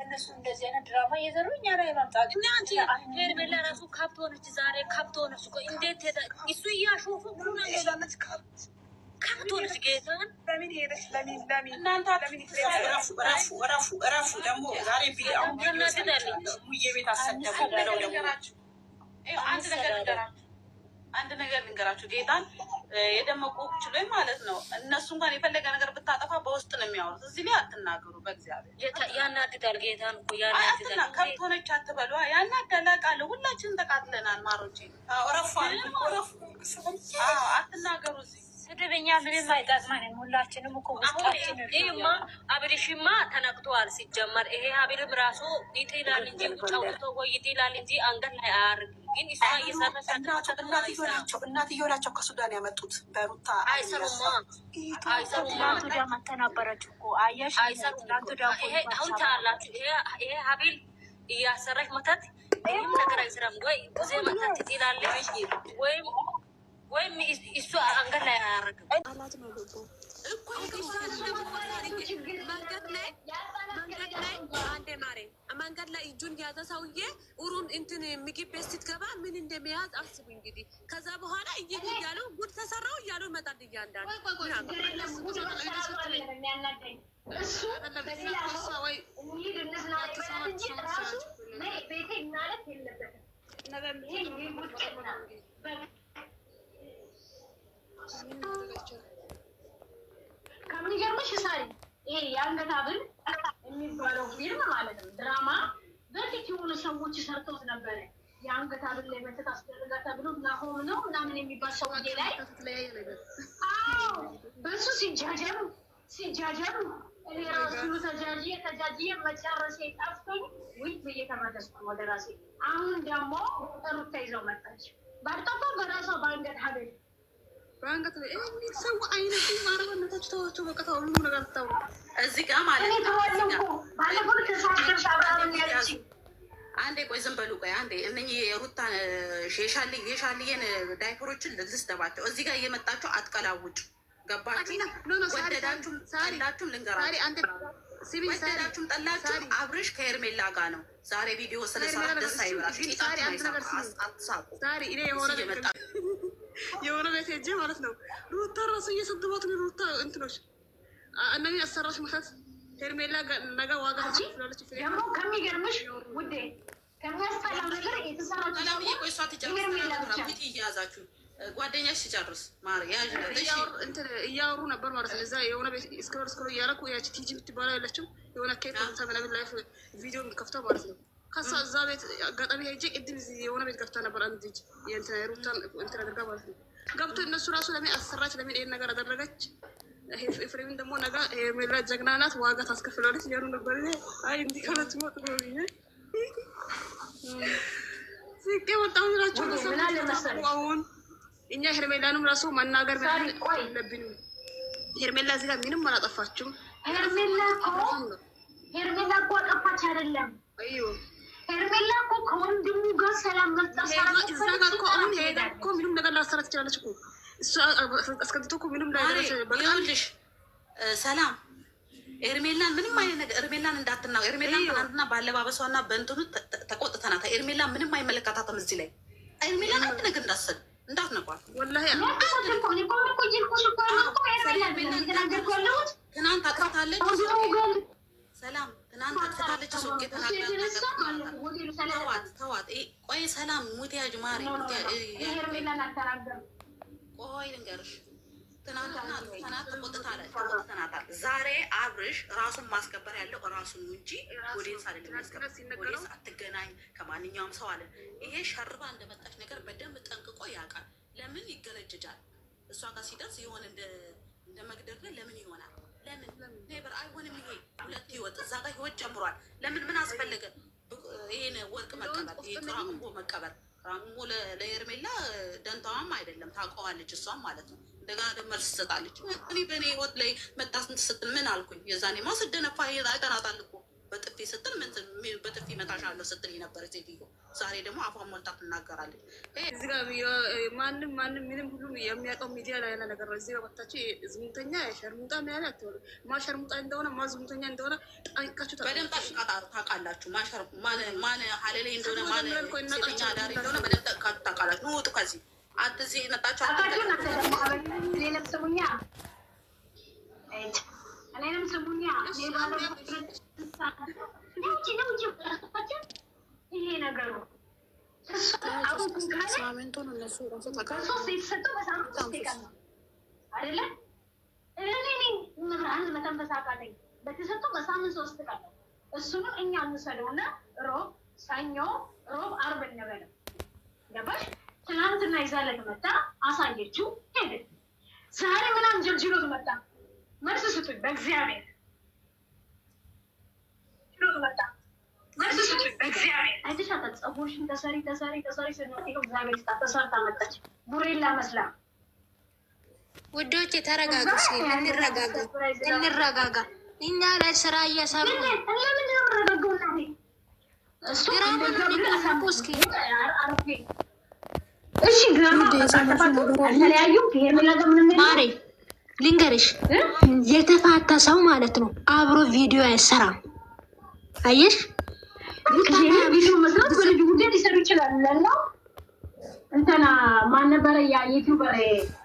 እነሱ እንደዚህ አይነት ድራማ እየዘሩ እኛ ላይ ማምጣት እና አንቺ ሄርሜላ ራሱ ካብት ሆነች ዛሬ ካብት ሆነች እኮ እንዴት እሱ እያሾፉ ሄዳለች ካብት ሆነች ጌታን ለምን ሄደች ለምን እናንተ እረፉ ደግሞ ዛሬ የቤት አሰደቡ ብለው ደግሞ አንድ ነገር ልንገራችሁ ጌታን የደመቁ ችሎኝ ማለት ነው። እነሱ እንኳን የፈለገ ነገር ብታጠፋ በውስጥ ነው የሚያወሩት። እዚህ ላይ አትናገሩ። በእግዚአብሔር ያናድዳል። ጌታን እኮ ያናድዳል። ከብት ሆነች አትበሉ። ያናዳል አውቃለሁ። ሁላችንም ተቃጥለናል። ማሮቼ አትናገሩ። እዚህ ስድብኛ ምንም አይጠቅመንም። ሁላችንም እኮ ይህማ አብርሽማ ተነክቷል። ሲጀመር ይሄ ሀቢልም ራሱ ይጥላል እንጂ ጫውቶ ወይ ይጥላል እንጂ አንገት ላይ አያርግም። ግን እሷ እናትየው ናቸው ከሱዳን ያመጡት በሩታ አይሰሩማ መተ ነበረች እኮ አየሽ። አሁን ታላችሁ ይሄ ሀቢል እያሰራች መተት ይህም ነገር አይሰራም ወይ ጊዜ መተት ትጥላለች ወይም እሱ አንገት ላይ አያደርግም። መንገድ ላይ እጁን ያዘ ሰውዬ ኡሩን እንትን ምግብ ቤት ስትገባ ምን እንደሚያዝ አስቡ እንግዲህ። ከዛ በኋላ እያሉ ጉድ ተሰራው እያሉ ይመጣል እያንዳንዱ ከሚገርምሽ ሳሪ ይሄ የአንገት ሐብል የሚባለው ፊልም ማለት ነው ድራማ በፊት የሆኑ ሰዎች ሰርተውት ነበረ። የአንገት ሐብል ላይ መተት አስደረጋ ተብሎ ናሆም ነው ምናምን የሚባል ሰውዬ ላይ በሱ ሲጃጀሩ እኔ ራሱ ተጃጅዬ መጨረሴ ጠፍቶኝ ውይ ብዬ ተመለስኩ ወደ ራሴ። አሁን ደግሞ ሩታ ይዘው መጣች። ባልጠፋ በራሷ በአንገት ሐብል ባንገት ላይ ሰው አይነት ማረበነታችሁ ተዋቸው። በቃ ሁሉ ነገር ታውቁ እዚህ ጋር ማለት ነው። ባለፈው ተሳስተሽ አብራን ያለች አንዴ ቆይ ዝም በሉ ቆይ አንዴ እነኚህ የሩታን የሻልየን ዳይፐሮችን ልስደባቸው። እዚህ ጋር እየመጣችሁ አትቀላውጭ። ገባችሁ? ወደዳችሁም ጠላችሁም ልንገራችሁ፣ ወደዳችሁም ጠላችሁም አብርሽ ከሄርሜላ ጋር ነው። ዛሬ ቪዲዮ ስለሰራ ደስ አይበላችሁ። አትሳቁ። የሆነ ቤት ሄጄ ማለት ነው ሩታ ራሱ እየሰደባት ነው። ሩታ እንትኖች እነዚህ አሰራሽ ማለት ሄርሜላ ነገ ዋጋ ትችላለች። ደግሞ ከሚገርምሽ ውዴ ከሚያስጠላው ነገር የተሰራች ቆይሷ ትጨርስ እያያዛችሁ ጓደኛሽ ሲጨርስ እያወሩ ነበር ማለት ነው። እዛ የሆነ ቤት እስከ እያረኩ ያቺ ቲጂ የምትባለው ያለችው የሆነ ኬክ ተመለምን ላይፍ ቪዲዮ ከፍተው ማለት ነው። ከሳ እዛ ቤት አጋጣሚ ሄጄ ቅድም የሆነ ቤት ከፍታ ነበር። አንድ ልጅ ሩታን እንትን አድርጋ ማለት ነው ገብቶ እነሱ ራሱ ለምን አሰራች ለምን ይሄን ነገር አደረገች? ኤፍሬምን ደግሞ ነገ ሄርሜላ ጀግና ናት ዋጋ ታስከፍላለች እያሉ ነበር። አይ እንዲህ ከለት ሞት ነው ብዬ ስቄ ወጣሁ ናቸው። አሁን እኛ ሄርሜላንም ራሱ መናገር የለብንም። ሄርሜላ እዚህ ጋር ምንም አላጠፋችም። ሄርሜላ እኮ አጠፋች አይደለም። ሄርሜላ እኮ ከወንድሙ ጋር ሰላም መጣ እዛ ጋር እኮ አሁን ሄዳ እኮ ምንም ነገር ላሰራ ትችላለች እኮ እሱ አስከትቶ እኮ ምንም ይኸውልሽ ሰላም ኤርሜላን ምንም አይነት ነገር ኤርሜላን እንዳትናው። ኤርሜላን ትናንትና ባለባበሷና በእንትኑ ተቆጥተናት። ኤርሜላ ምንም አይመለከታትም። እዚህ ላይ ኤርሜላን አንድ ነገር እንዳትነኳት ወላሂ ትናንት አጥፍታለች። ሰላም ትናንት አጥፍታለች። ሱቅ ተዋት። ቆይ ሰላም ሙቲያጅ ማሪ ቆይ ልንገርሽ ትናንትና ተቆጥተናታል። ዛሬ አብርሽ ራሱን ማስከበር ያለው ራሱን እንጂ ወዴንስ አይደለም ማስከበር። ወዴንስ አትገናኝ ከማንኛውም ሰው አለ። ይሄ ሸርባ እንደመጣች ነገር በደንብ ጠንቅቆ ያውቃል። ለምን ይገረጅጃል? እሷ ጋር ሲደርስ የሆነ እንደ መግደል ለምን ይሆናል? ለምን ኔበር አይሆንም። ይሄ ሁለት ህይወት እዛ ጋር ህይወት ጀምሯል። ለምን ምን አስፈለገ? ይሄን ወርቅ መቀበል ይሄ ጥራምቦ መቀበል ራሙ ለሄርሜላ ደንታዋም አይደለም። ታውቀዋለች እሷም ማለት ነው። እንደገና ደግሞ መልስ ትሰጣለች። እኔ በእኔ ህይወት ላይ መጣ ስትል ምን አልኩኝ? የዛኔ ማስደነፋ አይቀናታል እኮ በጥፊ ስትል በጥፊ መታሻ እሰራለሁ ስትል የነበረ ሴትዮ ዛሬ ደግሞ አፏን ሞልታ ትናገራለች። እዚህ ጋር ማንም ምንም ሁሉም የሚያውቀው ሚዲያ ላይ ያለ ነገር ነው። እዚህ ጋር ወጣችሁ ዝሙተኛ ሸርሙጣ ነው ያለ አትበሉ። ማን ሸርሙጣ እንደሆነ ማን ዝሙተኛ እንደሆነ ጠንቅቃችሁ በደንብ ታውቃላችሁ። ማን ሀሌሌ እንደሆነ ማን ሴተኛ አዳሪ እንደሆነ በደንብ ታውቃላችሁ። ውጡ ከዚህ አትዚህ ነጣችሁ እኔንም ስሙኛ እኔንም ስሙኛ ይሄ ነገሩ በተሰጠው በሳምንት 3 ቀን ነው። እሱንም እኛ እንውሰደውና ሮብ፣ ሰኞ፣ ሮብ፣ አርብ እንበለው። ገባሽ? ትናንትና ይዛለት መጣ፣ አሳየችው፣ ሄደ። ዛሬ ምናምን ጀልጅሎት መጣ። መልስ ስጡኝ በእግዚአብሔር መጣ። መልስ ስጡኝ በእግዚአብሔር። አይተሻታል። ፀጉርሽን ተሰሪ ስንት እግዚአብሔር ስጣ ተሰርታ መጣች። ቡሬላ መስላ። ውዶች ተረጋጉ፣ እንረጋጋ። እኛ ላይ ስራ እየሰሩ ማሬ ልንገርሽ፣ የተፋታ ሰው ማለት ነው አብሮ ቪዲዮ አይሰራም። አየሽ ቪዲዮ መስራት በልጁ ጉዳይ ሊሰሩ ይችላሉ። ለለው እንትና ማን ነበረ ያ ዩቲዩበር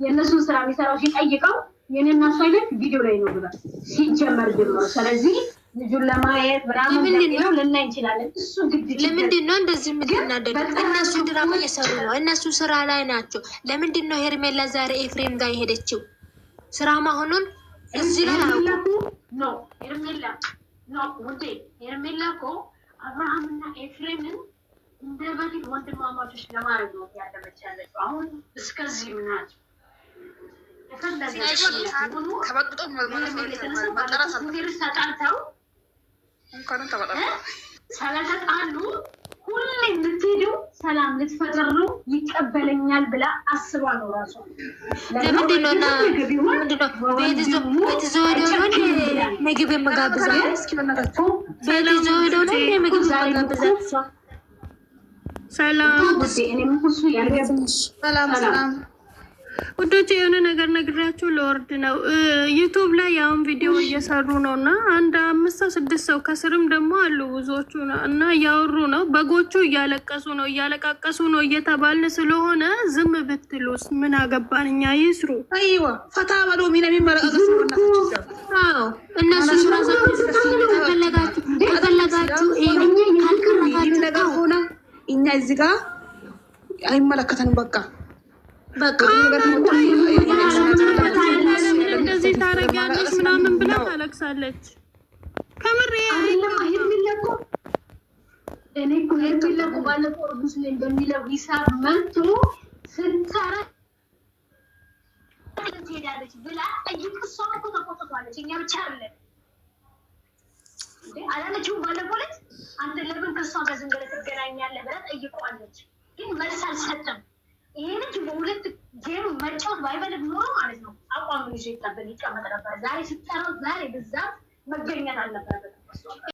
የእነሱን ስራ የሚሰራው ሲጠይቀው የኔና እሱ አይነት ቪዲዮ ላይ ነው ብላ ሲጀመር ጀምሮ። ስለዚህ ልጁን ለማየት ምናምን ነው ልናይ እንችላለን። እሱ ግድ ለምንድን ነው እንደዚህ የምትናደዱት? እነሱ ድራማ እየሰሩ ነው፣ እነሱ ስራ ላይ ናቸው። ለምንድን ነው ሄርሜላ ዛሬ ኤፍሬም ጋር የሄደችው? ስራ መሆኑን እዚህ ላይ ነው። ሄርሜላ እኮ አብርሃምና ኤፍሬምን እንደ በፊት ወንድማማቾች ለማድረግ ነው ያለመች ያለችው። አሁን እስከዚህ ናቸው። ስለተጣሉ ሁሌ የምትሄደው ሰላም ልትፈጥር ነው፣ ይቀበለኛል ብላ አስባ ነው ራሱ። ለምንድን ነው ቤት ዘወዶ ነው ምግብ የምጋብዛት? ቤት ዘወዶ ነው ምግብ የምጋብዛት? ሰላም ውዶች፣ የሆነ ነገር ነግራችሁ ለወርድ ነው። ዩቱብ ላይ ያውን ቪዲዮ እየሰሩ ነው እና አንድ 5-6 ሰው ከስርም ደግሞ አሉ ብዙዎቹ እና እያወሩ ነው። በጎቹ እያለቀሱ ነው፣ እያለቃቀሱ ነው እየተባልን ስለሆነ ዝም ብትሉስ ምን አገባን እኛ? ይስሩ። አይዋ ፈታ በሎ ሚና የሚመረቀሱ እነሱ ከፈለጋችሁ ነገር ሆነ እኛ እዚህ ጋር አይመለከተንም። በቃ እንደዚህ ታረጊያለሽ ምናምን ብላ ታለቅሳለች። ከምሬ እኔ እኮ ሄርሜላ ባለፈው ኦርዱስ ላይ እንደሚለው ሂሳብ መጥቶ ስትሰራ ትሄዳለች ብላ ጠይቅ። እሷ እኮ ተቆጥቷለች። እኛ ብቻ አይደለም እንዴ አላለችውም? ባለፈው ዕለት አንተ ለምን ከእሷ ጋር ዝም ብለህ ትገናኛለህ ብላ ጠይቀዋለች። ግን መልስ አልሰጠም። ይሄ ልጅ በሁለት ጌም መጫወት ባይፈልግ ኖሮ ማለት ነው አቋም ይዞ ይቀመጥ ነበር። ዛሬ ስትጠራው ዛሬ ብዛት መገኘት አልነበረበትም።